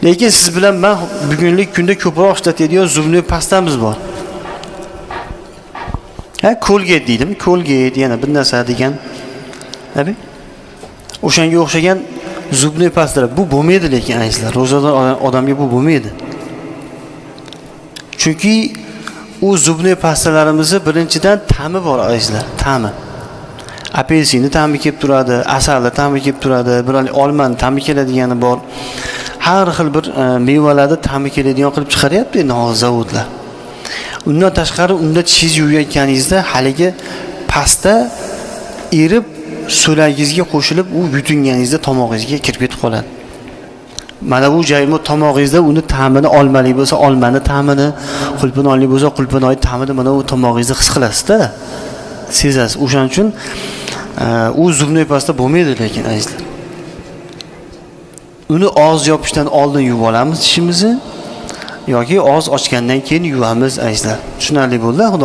Lekin siz bilan men bugungi kunda ko'proq ishlatadigan zubli pastamiz bor. Ha, Colgate deydimi? Colgate yana bir narsa degan. Abi? O'shanga o'xshagan zubli pastalar bu bo'lmaydi lekin azizlar. Ro'zador odamga bu bo'lmaydi. Chunki u zubli pastalarimizni birinchidan ta'mi bor azizlar, ta'mi. Apelsinni ta'mi kelib turadi, asalni ta'mi kelib turadi, biroq olmani ta'mi keladigani bor. Har xil bir mevalarda ta'mi keladigan qilib chiqaryapti endi zavodlar. Undan tashqari unda tish yuvayotganingizda haligi pasta erib so'lagingizga qo'shilib u yutinganingizda tomog'ingizga kirib ketib qoladi. Mana bu joymo tomog'ingizda uni ta'mini olmali bo'lsa olmani ta'mini, qulpinoyli bo'lsa qulpinoy ta'mini mana u tomog'ingizda his qilasizda. Sezasiz. O'shaning uchun u zubli pasta bo'lmaydi lekin azizlar. Uni og'iz yopishdan oldin yuvib olamiz tishimizni yoki og'iz ochgandan keyin yuvamiz azizlar. Tushunarli bo'ldi? Xudo